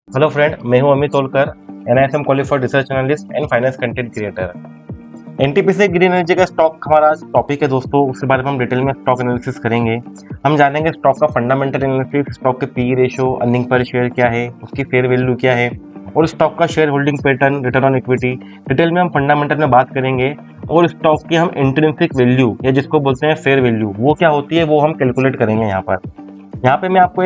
Hello friend, मैं हूं Amit Olkar, NISM qualified research analyst and finance content creator. NTPC green energy का stock हमारा आज टॉपिक है दोस्तों। उसके बारे में हम डिटेल में स्टॉक एनालिसिस करेंगे। हम जानेंगे स्टॉक का फंडामेंटल एनालिसिस, स्टॉक के P ratio, earning per share क्या है, उसकी फेयर वैल्यू क्या है और स्टॉक का share holding pattern, return on equity. Detail में हम फंडामेंटल में बात करेंगे और स्टॉक की हम इंट्रिंसिक वैल्यू या जिसको बोलते हैं फेयर वैल्यू, वो क्या होती है वो हम कैलकुलेट करेंगे। यहाँ पे मैं आपको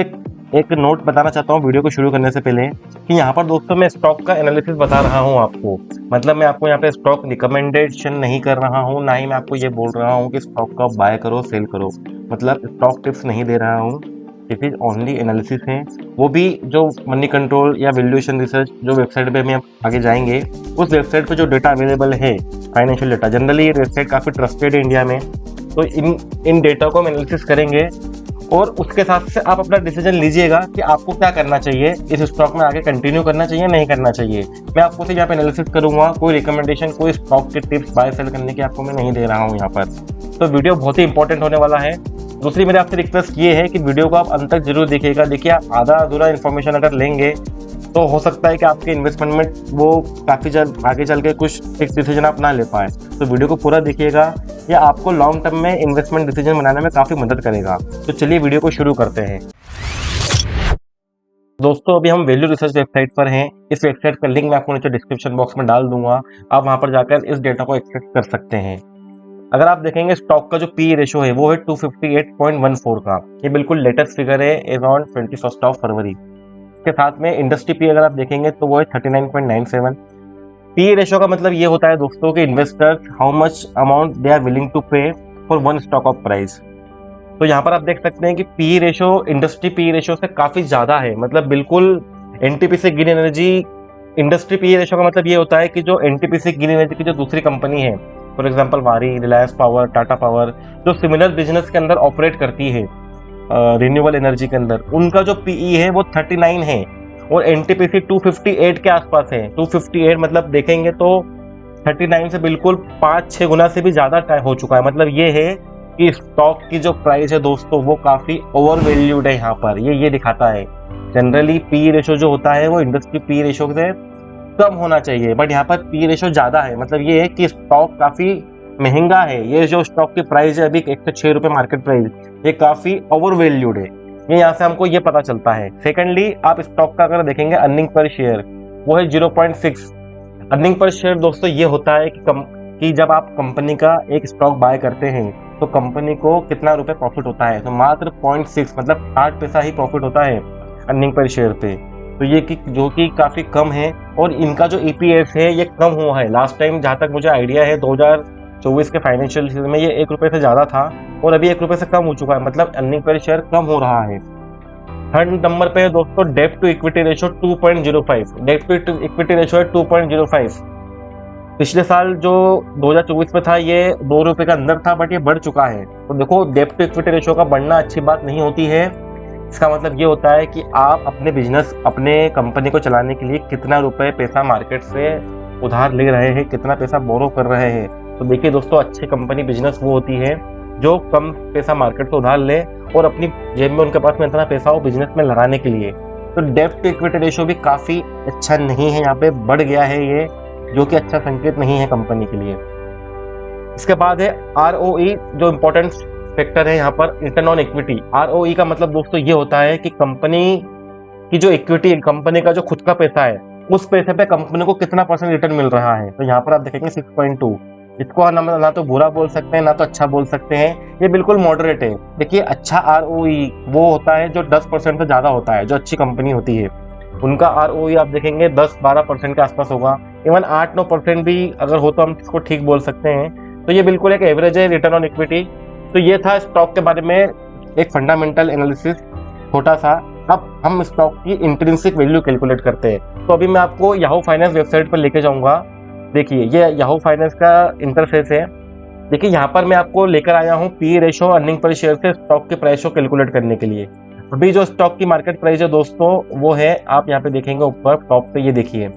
एक नोट बताना चाहता हूँ वीडियो को शुरू करने से पहले कि यहाँ पर दोस्तों मैं स्टॉक का एनालिसिस बता रहा हूँ आपको। मतलब मैं आपको यहाँ पे स्टॉक रिकमेंडेशन नहीं कर रहा हूँ, ना ही मैं आपको ये बोल रहा हूँ कि स्टॉक का बाय करो सेल करो। मतलब स्टॉक टिप्स नहीं दे रहा हूँ, इट इज ओनली एनालिसिस है। वो भी जो मनी कंट्रोल या वैल्यूएशन रिसर्च जो वेबसाइट पे हम आगे जाएंगे, उस वेबसाइट पे जो डेटा अवेलेबल है फाइनेंशियल डेटा, जनरली ये वेबसाइट काफ़ी ट्रस्टेड है इंडिया में। तो इन डेटा को हम एनालिसिस करेंगे और उसके साथ से आप अपना डिसीजन लीजिएगा कि आपको क्या करना चाहिए, इस स्टॉक में आगे कंटिन्यू करना चाहिए नहीं करना चाहिए। मैं आपको सिर्फ यहाँ पे एनालिसिस करूंगा, कोई रिकमेंडेशन, कोई स्टॉक के टिप्स बाय सेल करने की आपको मैं नहीं दे रहा हूँ यहाँ पर। तो वीडियो बहुत ही इंपॉर्टेंट होने वाला है। दूसरी मेरी आपसे रिक्वेस्ट ये है कि वीडियो को आप अंत तक जरूर देखिएगा। देखिए, आप आधा अधूरा इन्फॉर्मेशन अगर लेंगे तो हो सकता है कि आपके इन्वेस्टमेंट में वो काफ़ी जल्द आगे चल के कुछ फिक्स डिसीजन आप ना ले पाए। तो वीडियो को पूरा देखिएगा, ये आपको लॉन्ग टर्म में इन्वेस्टमेंट डिसीजन बनाने में काफ़ी मदद करेगा। तो चलिए वीडियो को शुरू करते हैं। दोस्तों, अभी हम वैल्यू रिसर्च वेबसाइट पर हैं। इस वेबसाइट का लिंक मैं आपको नीचे डिस्क्रिप्शन बॉक्स में डाल दूंगा, आप वहां पर जाकर इस डेटा को एक्सेस कर सकते हैं। अगर आप देखेंगे स्टॉक का जो पी रेशियो है वो है 258.14 का। ये बिल्कुल लेटेस्ट फिगर है एज ऑन 21 फरवरी। के साथ में इंडस्ट्री पी अगर आप देखेंगे तो वो है 39.97। पी रेशियो का मतलब ये होता है दोस्तों कि investors how much amount they are willing to pay for one stock of price. तो यहाँ पर आप देख सकते हैं कि P ratio industry P ratio से काफी ज्यादा है। मतलब बिल्कुल NTPC green energy industry P ratio का मतलब ये होता है कि जो एनटीपीसी ग्रीन एनर्जी की जो दूसरी कंपनी है, फॉर एग्जाम्पल वारी, रिलायंस पावर, टाटा पावर, जो सिमिलर बिजनेस के अंदर ऑपरेट करती है रिन्यूएबल एनर्जी के अंदर, उनका जो पीई है वो 39 है और एनटीपीसी 258 के आसपास है। 258 मतलब देखेंगे तो 39 से बिल्कुल 5-6 गुना से भी ज्यादा टाइम हो चुका है। मतलब ये है कि स्टॉक की जो प्राइस है दोस्तों वो काफी ओवर वैल्यूड है। यहाँ पर ये दिखाता है जनरली पी रेशियो जो होता है वो इंडस्ट्री पी रेशियो से कम होना चाहिए, बट यहाँ पर पी रेशियो ज्यादा है। मतलब ये है कि स्टॉक काफी महंगा है। ये जो स्टॉक की प्राइस है अभी 106 रुपए मार्केट प्राइस, ये काफी ओवर वैल्यूड है। ये यहाँ से हमको ये पता चलता है। सेकेंडली, आप स्टॉक का अगर देखेंगे अर्निंग पर शेयर वो है 0.6। अर्निंग पर शेयर दोस्तों ये होता है कि जब आप कंपनी का एक स्टॉक बाय करते हैं तो कंपनी को कितना रुपए प्रॉफिट होता है, तो मात्र 0.6 मतलब 8 पैसा ही प्रॉफिट होता है अर्निंग पर शेयर पे। तो ये जो कि काफी कम है और इनका जो EPS है ये कम हुआ है। लास्ट टाइम जहां तक मुझे आइडिया है 2024 के फाइनेंशियल ईयर में ये 1 रुपए से ज्यादा था और अभी 1 रुपए से कम हो चुका है। मतलब अर्निंग पर शेयर कम हो रहा है। थर्ड नंबर पे है दोस्तों debt to equity ratio 2.05। Debt to equity ratio है 2.05। पिछले साल जो 2024 में था ये 2 रुपए का अंदर था, बट ये बढ़ चुका है। तो देखो, डेट टू इक्विटी रेशियो का बढ़ना अच्छी बात नहीं होती है। इसका मतलब ये होता है कि आप अपने बिजनेस, अपने कंपनी को चलाने के लिए कितना रुपए पैसा मार्केट से उधार ले रहे हैं, कितना पैसा बोरो कर रहे हैं। तो देखिए दोस्तों, अच्छी कंपनी बिजनेस वो होती है जो कम पैसा मार्केट से उधार ले और अपनी जेब में उनके पास में इतना पैसा हो बिजनेस में लगाने के लिए। तो डेट टू इक्विटी रेशियो भी काफी अच्छा नहीं है, यहाँ पे बढ़ गया है ये, जो कि अच्छा संकेत नहीं है कंपनी के लिए। इसके बाद है ROE, जो इम्पोर्टेंट फैक्टर है यहाँ पर, रिटर्न ऑन इक्विटी। ROE का मतलब दोस्तों ये होता है कि कंपनी की जो इक्विटी, कंपनी का जो खुद का पैसा है, उस पैसे पे कंपनी को कितना % रिटर्न मिल रहा है। तो यहाँ पर आप देखेंगे 6.2। इसको ना तो बुरा बोल सकते हैं ना तो अच्छा बोल सकते हैं, ये बिल्कुल मॉडरेट है। देखिए, अच्छा ROE वो होता है जो 10% से ज्यादा होता है। जो अच्छी कंपनी होती है उनका ROE आप देखेंगे 10-12% के आसपास होगा। इवन 8-9% भी अगर हो तो हम इसको ठीक बोल सकते हैं। तो ये बिल्कुल एक एवरेज है रिटर्न ऑन इक्विटी। तो ये था स्टॉक के बारे में एक फंडामेंटल एनालिसिस छोटा सा। अब हम स्टॉक की इंट्रिंसिक वैल्यू कैलकुलेट करते हैं। तो अभी मैं आपको याहू फाइनेंस वेबसाइट पर लेके जाऊंगा। देखिए, ये याहू फाइनेंस का इंटरफेस है। देखिए, यहाँ पर मैं आपको लेकर आया हूँ P ratio, earning per share से स्टॉक के प्राइस को कैलकुलेट करने के लिए। अभी जो स्टॉक की मार्केट प्राइस है दोस्तों वो है, आप यहाँ पे देखेंगे ऊपर टॉप पे, ये देखिए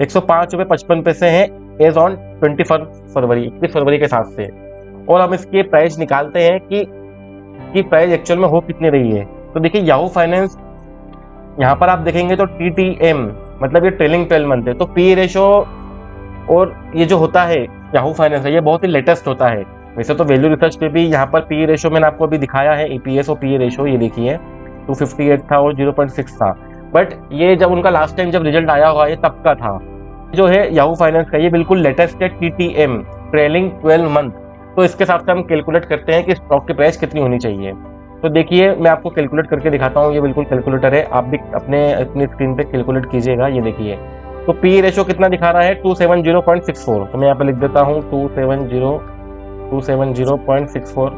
105.55 है एज ऑन 21 फरवरी के हिसाब से। और हम इसके प्राइस निकालते हैं कि प्राइस एक्चुअल में हो कितनी रही है। तो देखिए, याहू फाइनेंस यहाँ पर आप देखेंगे तो TTM मतलब ये ट्रेलिंग 12 मंथ है। तो पी रेशो और ये जो होता है याहू फाइनेंस है, ये बहुत ही लेटेस्ट होता है। वैसे तो वैल्यू रिसर्च पे भी यहाँ पर पी रेशो मैंने आपको अभी दिखाया है, EPS और पी रेशो ये देखिए 258 था और 0.6 था। बट ये जब उनका लास्ट टाइम जब रिजल्ट आया हुआ ये तब का था। जो है याहू फाइनेंस का ये बिल्कुल लेटेस्ट है, TTM ट्रेलिंग 12 मंथ। तो इसके हिसाब से हम कैलकुलेट करते हैं कि स्टॉक की प्राइस कितनी होनी चाहिए। तो देखिए मैं आपको कैलकुलेट करके दिखाता हूँ, ये बिल्कुल कैलकुलेटर है, आप भी अपनी स्क्रीन पे कैलकुलेट कीजिएगा। ये देखिए तो पी रेशो कितना दिखा रहा है 270.64। तो मैं यहाँ पे लिख देता हूँ 270.64।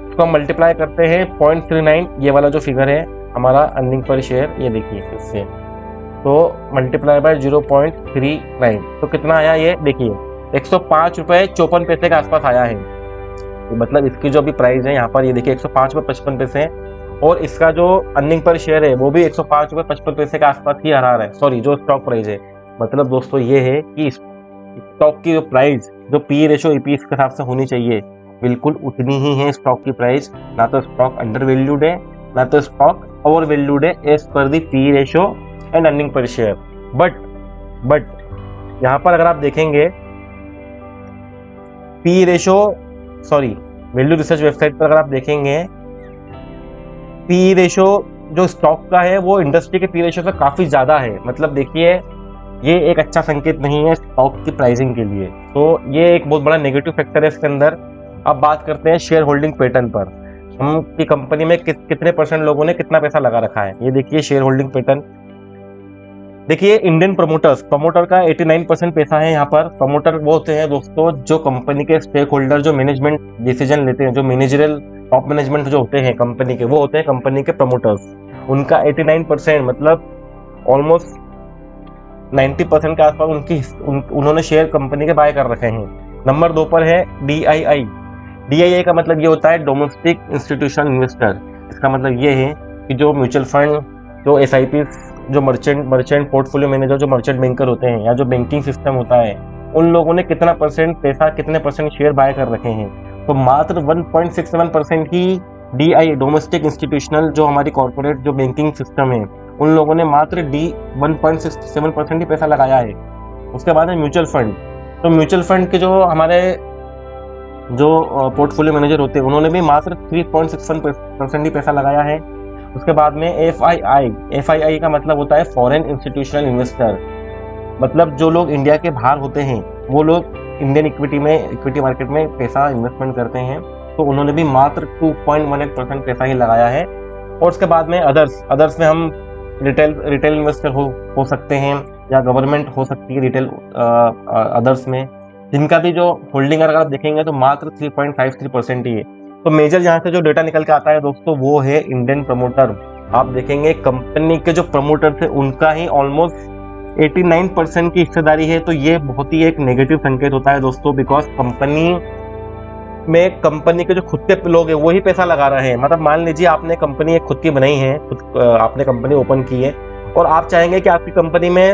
इसको हम मल्टीप्लाई करते हैं 0.39, ये वाला जो फिगर है हमारा अर्निंग पर शेयर, ये देखिए इससे, तो मल्टीप्लाई बाय 0.39 तो कितना आया ये देखिए 105 रुपये 54 पैसे के आसपास आया है। तो मतलब इसकी जो भी प्राइस है यहाँ पर ये देखिए 105 रुपये 55 पैसे, और इसका जो अर्निंग पर शेयर है वो भी 105 रुपये 55 पैसे के आसपास ही आ रहा है। सॉरी, जो स्टॉक प्राइस है। मतलब दोस्तों ये है कि स्टॉक की जो प्राइस जो पी रेशो EPS के हिसाब से होनी चाहिए बिल्कुल उतनी ही है स्टॉक की प्राइस। ना तो स्टॉक अंडर वैल्यूड है, ना तो स्टॉक ओवर वैल्यूड है as per the P ratio and earning per share. But यहाँ पर अगर आप देखेंगे P ratio value research website पर अगर आप देखेंगे पी रेशो जो स्टॉक का है वो इंडस्ट्री के पी रेशो से काफी ज्यादा है। मतलब देखिए ये एक अच्छा संकेत नहीं है स्टॉक की प्राइसिंग के लिए। तो ये एक बहुत बड़ा नेगेटिव फैक्टर है इसके अंदर। अब बात करते हैं शेयर होल्डिंग पैटर्न पर, हम की कंपनी में कितने % लोगों ने कितना पैसा लगा रखा है। ये देखिए शेयर होल्डिंग पैटर्न, देखिए इंडियन प्रमोटर का 89% पैसा है यहाँ पर। प्रमोटर वो होते हैं दोस्तों जो कंपनी के स्टेक होल्डर, जो मैनेजमेंट डिसीजन लेते हैं, जो मैनेजरल टॉप मैनेजमेंट जो होते हैं कंपनी के, वो होते हैं कंपनी के प्रमोटर्स। उनका 89% मतलब ऑलमोस्ट 90% के आसपास उन्होंने शेयर कंपनी के बाय कर रखे हैं। नंबर 2 पर है DII का मतलब ये होता है डोमेस्टिक इंस्टीट्यूशनल इन्वेस्टर। इसका मतलब ये है कि जो म्यूचुअल फंड, जो SIP, जो मर्चेंट पोर्टफोलियो मैनेजर, जो मर्चेंट बैंकर होते हैं या जो बैंकिंग सिस्टम होता है, उन लोगों ने कितना % पैसा, कितने % शेयर बाय कर रखे हैं। तो मात्र 1.67% ही DII डोमेस्टिक इंस्टीट्यूशनल, जो हमारी कॉर्पोरेट जो बैंकिंग सिस्टम है, उन लोगों ने मात्र 1.67% ही पैसा लगाया है। उसके बाद है म्यूचुअल फंड। तो म्यूचुअल फंड के जो हमारे जो पोर्टफोलियो मैनेजर होते हैं उन्होंने भी मात्र 3.61% ही पैसा लगाया है। उसके बाद में FII का मतलब होता है फॉरेन इंस्टीट्यूशनल इन्वेस्टर। मतलब जो लोग इंडिया के बाहर होते हैं वो लोग इंडियन इक्विटी मार्केट में पैसा इन्वेस्टमेंट करते हैं। तो उन्होंने भी मात्र 2.18% पैसा ही लगाया है। और उसके बाद में अदर्स में हम रिटेल इन्वेस्टर हो सकते हैं या गवर्नमेंट हो सकती है रिटेल अदर्स में, जिनका भी जो होल्डिंग अगर आप देखेंगे तो मात्र 3.53% ही है। तो मेजर यहाँ से जो डेटा निकल के आता है दोस्तों वो है इंडियन प्रमोटर। आप देखेंगे कंपनी के जो प्रमोटर थे उनका ही ऑलमोस्ट 89% की हिस्सेदारी है। तो ये बहुत ही एक नेगेटिव संकेत होता है दोस्तों, बिकॉज कंपनी के जो खुद के लोग हैं वही पैसा लगा रहे हैं। मतलब मान लीजिए आपने कंपनी एक खुद की बनाई है, आपने कंपनी ओपन की है और आप चाहेंगे कि आपकी कंपनी में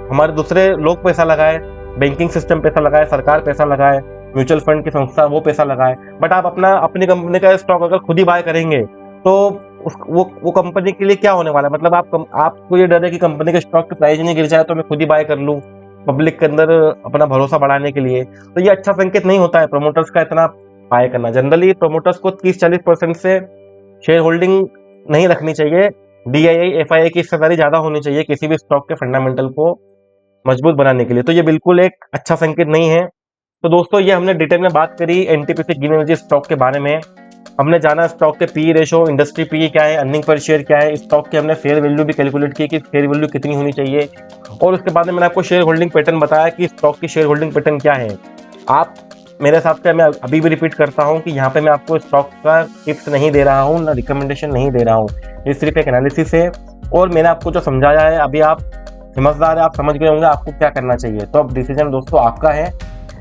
हमारे दूसरे लोग पैसा लगाए, बैंकिंग सिस्टम पैसा लगाए, सरकार पैसा लगाए, म्यूचुअल फंड की संस्था वो पैसा लगाए। बट आप अपनी कंपनी का स्टॉक अगर खुद ही बाय करेंगे तो वो कंपनी के लिए क्या होने वाला है। मतलब आपको ये डर है कि कंपनी के स्टॉक की प्राइस नहीं गिर जाए तो मैं खुद ही बाय कर लूँ पब्लिक के अंदर अपना भरोसा बढ़ाने के लिए। तो ये अच्छा संकेत नहीं होता है प्रमोटर्स का इतना बाय करना। जनरली प्रमोटर्स को 30-40% से शेयर होल्डिंग नहीं रखनी चाहिए। DII FII की हिस्सेदारी ज्यादा होनी चाहिए किसी भी स्टॉक के फंडामेंटल को मजबूत बनाने के लिए। तो ये बिल्कुल एक अच्छा संकेत नहीं है। तो दोस्तों ये हमने डिटेल में बात करी NTPC ग्रीन एनर्जी स्टॉक के बारे में। हमने जाना स्टॉक के पी रेशो, इंडस्ट्री पी क्या है, अर्निंग पर शेयर क्या है, स्टॉक के हमने फेयर वैल्यू भी कैलकुलेट की कि फेयर वैल्यू कितनी होनी चाहिए। और उसके बाद में मैंने आपको शेयर होल्डिंग पैटर्न बताया कि स्टॉक की शेयर होल्डिंग पैटर्न क्या है। आप मेरे हिसाब से, मैं अभी भी रिपीट करता हूं कि यहाँ पे मैं आपको स्टॉक का टिप्स नहीं दे रहा हूँ, ना रिकमेंडेशन नहीं दे रहा हूँ। ये सिर्फ एक एनालिसिस है और मैंने आपको जो समझाया है अभी आप समझदार है, आप समझ गए होंगे आपको क्या करना चाहिए। तो अब डिसीजन दोस्तों आपका है।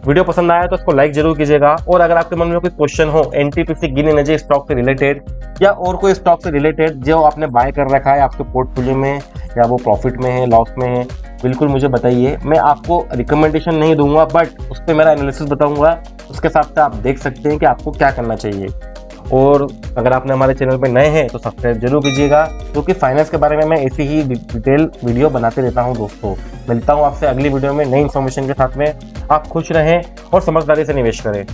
वीडियो पसंद आया तो इसको लाइक जरूर कीजिएगा। और अगर आपके मन में कोई क्वेश्चन हो NTPC ग्रीन एनर्जी स्टॉक से रिलेटेड या और कोई स्टॉक से रिलेटेड जो आपने बाय कर रखा है आपके पोर्टफोलियो में, या वो प्रॉफिट में है, लॉस में है, बिल्कुल मुझे बताइए। मैं आपको रिकमेंडेशन नहीं दूंगा बट उस पर मेरा एनालिसिस बताऊंगा। उसके साथ आप देख सकते हैं कि आपको क्या करना चाहिए। और अगर आपने हमारे चैनल पर नए हैं तो सब्सक्राइब जरूर कीजिएगा, क्योंकि फाइनेंस के बारे में मैं ऐसी ही डिटेल वीडियो बनाते रहता हूं दोस्तों। मिलता हूं आपसे अगली वीडियो में नई इन्फॉर्मेशन के साथ में। आप खुश रहें और समझदारी से निवेश करें।